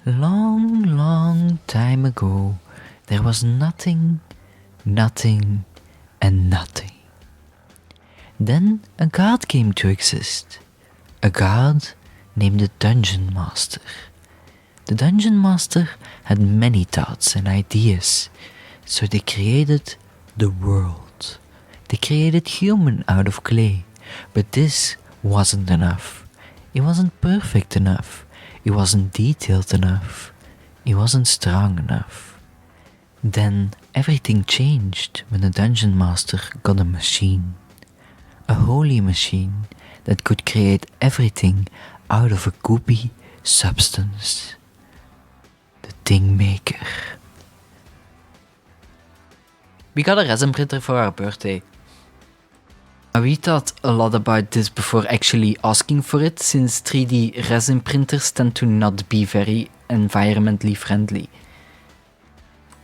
Long, long time ago, there was nothing, nothing, and nothing. Then a god came to exist. A god named the Dungeon Master. The Dungeon Master had many thoughts and ideas, so they created the world. They created human out of clay, but this wasn't enough. It wasn't perfect enough. It wasn't detailed enough. It wasn't strong enough. Then everything changed when the Dungeon Master got a machine. A holy machine that could create everything out of a goopy substance. The Thing Maker. We got a resin printer for our birthday. We thought a lot about this before actually asking for it, since 3D resin printers tend to not be very environmentally friendly.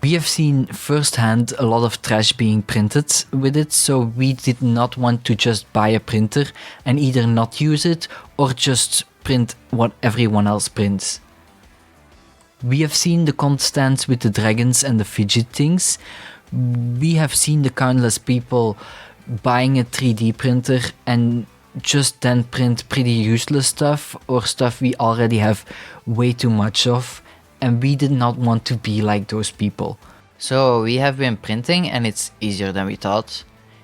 We have seen firsthand a lot of trash being printed with it, so we did not want to just buy a printer and either not use it or just print what everyone else prints. We have seen the cont stands with the dragons and the fidget things. We have seen the countless people buying a 3D printer and just then print pretty useless stuff or stuff we already have way too much of, and we did not want to be like those people. So we have been printing and it's easier than we thought.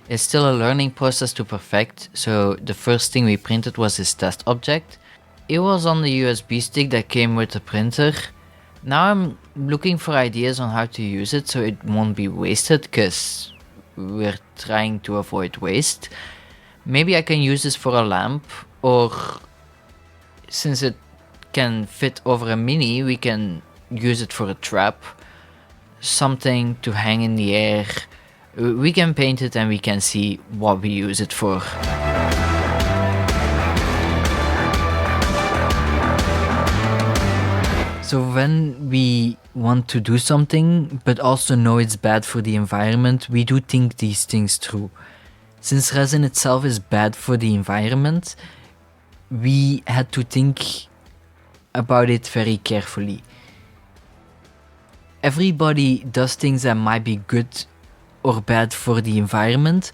It's still a learning process to perfect, so the first thing we printed was this test object. It was on the USB stick that came with the printer. Now I'm looking for ideas on how to use it so it won't be wasted, because we're trying to avoid waste. Maybe I can use this for a lamp, or since it can fit over a mini, we can use it for a trap. Something to hang in the air. We can paint it and we can see what we use it for. So when we want to do something, but also know it's bad for the environment, we do think these things through. Since resin itself is bad for the environment, we had to think about it very carefully. Everybody does things that might be good or bad for the environment.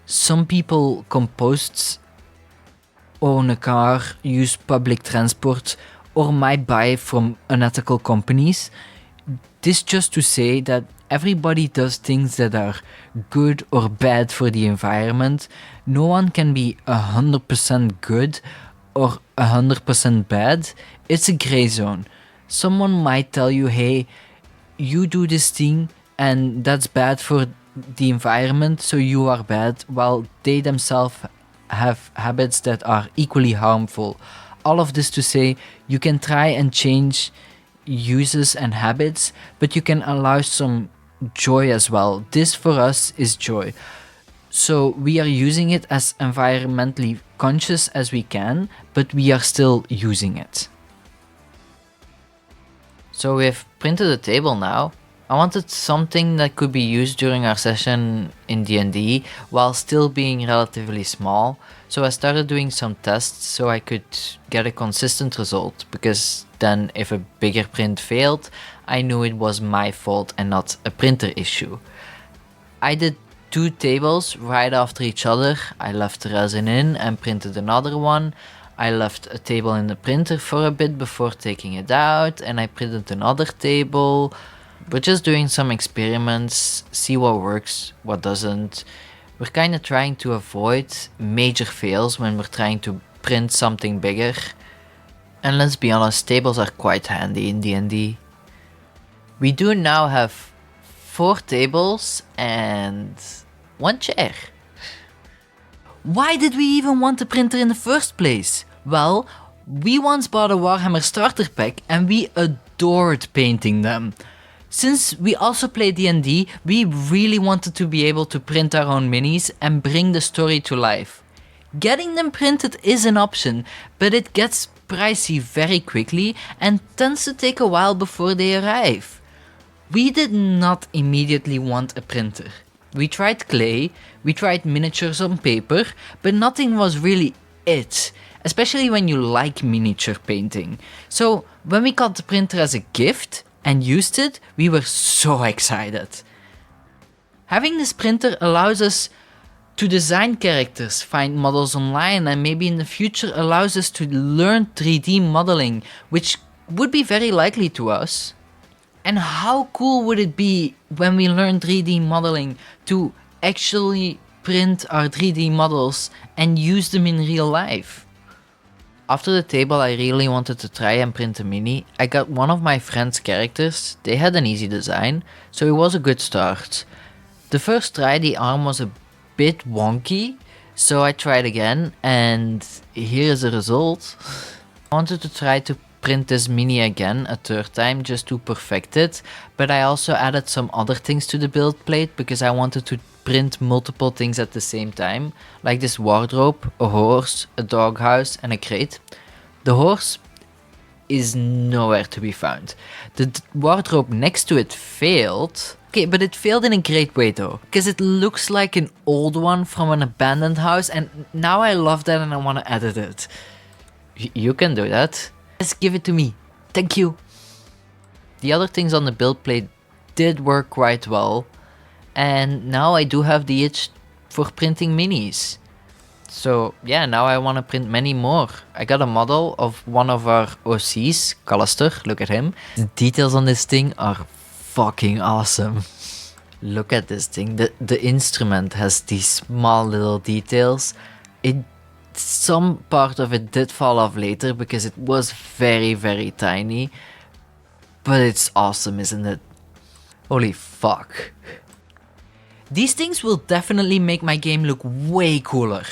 Some people compost, own a car, use public transport, or might buy from unethical companies. This just to say that everybody does things that are good or bad for the environment. No one can be 100% good or 100% bad. It's a gray zone. Someone might tell you, hey, you do this thing and that's bad for the environment, so you are bad, while they themselves have habits that are equally harmful. All of this to say, you can try and change uses and habits, but you can allow some joy as well. This for us is joy. So we are using it as environmentally conscious as we can, but we are still using it. So we've printed a table now. I wanted something that could be used during our session in DnD while still being relatively small. So I started doing some tests so I could get a consistent result, because then if a bigger print failed, I knew it was my fault and not a printer issue. I did 2 tables right after each other. I left the resin in and printed another one. I left a table in the printer for a bit before taking it out, and I printed another table. We're just doing some experiments, see what works, what doesn't. We're kind of trying to avoid major fails when we're trying to print something bigger. And let's be honest, tables are quite handy in D&D. We do now have 4 tables and 1 chair. Why did we even want a printer in the first place? Well, we once bought a Warhammer starter pack and we adored painting them. Since we also play D&D, we really wanted to be able to print our own minis and bring the story to life. Getting them printed is an option, but it gets pricey very quickly and tends to take a while before they arrive. We did not immediately want a printer. We tried clay, we tried miniatures on paper, but nothing was really it. especially when you like miniature painting. So when we got the printer as a gift and used it, we were so excited. Having this printer allows us to design characters, find models online, and maybe in the future allows us to learn 3D modeling, which would be very likely to us. And how cool would it be when we learn 3D modeling to actually print our 3D models and use them in real life? After the table, I really wanted to try and print a mini. I got one of my friend's characters. They had an easy design, so it was a good start. The first try, the arm was a bit wonky, so I tried again, and here is the result. I wanted to try to print this mini again a third time just to perfect it, but I also added some other things to the build plate because I wanted to print multiple things at the same time, like this wardrobe, a horse, a doghouse, and a crate. The horse is nowhere to be found. The wardrobe next to it failed. Okay, but it failed in a great way though, because it looks like an old one from an abandoned house, and now I love that and I want to edit it. You can do that. Just give it to me. Thank you. The other things on the build plate did work quite well, and now I do have the itch for printing minis. So yeah, now I want to print many more. I got a model of one of our OCs, Callister, look at him. The details on this thing are fucking awesome. Look at this thing. The instrument has these small little details. Some part of it did fall off later because it was very, very tiny. But it's awesome, isn't it? Holy fuck. These things will definitely make my game look way cooler.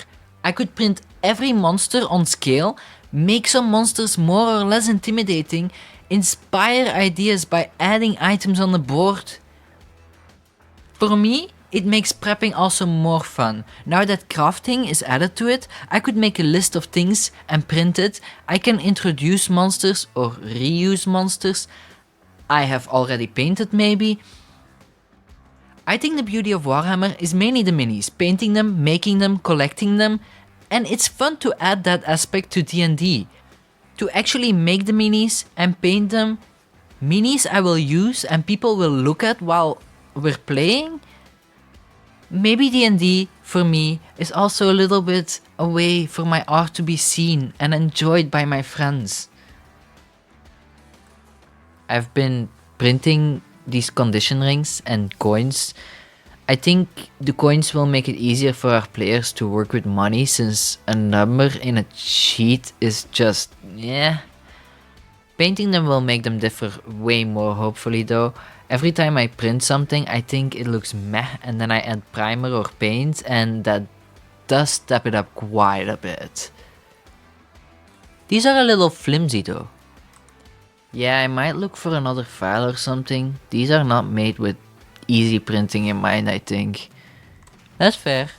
I could print every monster on scale, make some monsters more or less intimidating, inspire ideas by adding items on the board. For me, it makes prepping also more fun. Now that crafting is added to it, I could make a list of things and print it. I can introduce monsters or reuse monsters I have already painted maybe. I think the beauty of Warhammer is mainly the minis, painting them, making them, collecting them, and it's fun to add that aspect to D&D. To actually make the minis and paint them, minis I will use and people will look at while we're playing. Maybe D&D, for me, is also a little bit a way for my art to be seen and enjoyed by my friends. I've been printing these condition rings and coins. I think the coins will make it easier for our players to work with money, since a number in a sheet is just, yeah. Painting them will make them differ way more, hopefully though. Every time I print something, I think it looks meh, and then I add primer or paint, and that does step it up quite a bit. These are a little flimsy though. Yeah, I might look for another file or something. These are not made with easy printing in mind, I think. That's fair.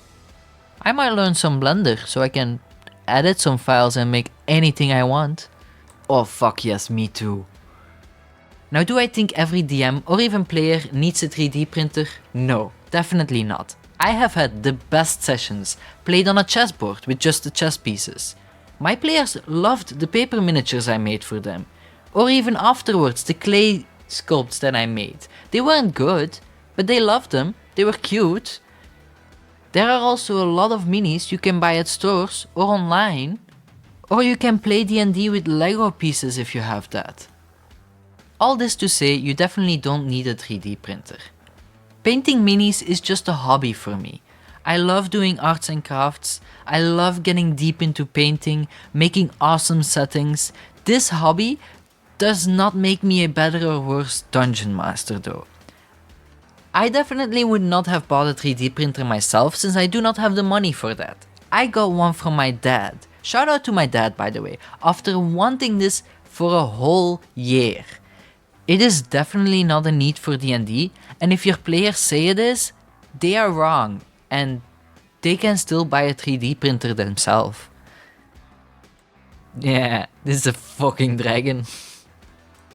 I might learn some Blender so I can edit some files and make anything I want. Oh fuck yes, me too. Now, do I think every DM or even player needs a 3D printer? No, definitely not. I have had the best sessions, played on a chessboard with just the chess pieces. My players loved the paper miniatures I made for them, or even afterwards the clay sculpts that I made. They weren't good, but they loved them, they were cute. There are also a lot of minis you can buy at stores or online, or you can play D&D with Lego pieces if you have that. All this to say, you definitely don't need a 3D printer. Painting minis is just a hobby for me. I love doing arts and crafts, I love getting deep into painting, making awesome settings. This hobby does not make me a better or worse dungeon master though. I definitely would not have bought a 3D printer myself, since I do not have the money for that. I got one from my dad. Shout out to my dad, by the way, after wanting this for a whole year. It is definitely not a need for D&D, and if your players say it is, they are wrong, and they can still buy a 3D printer themselves. Yeah, this is a fucking dragon.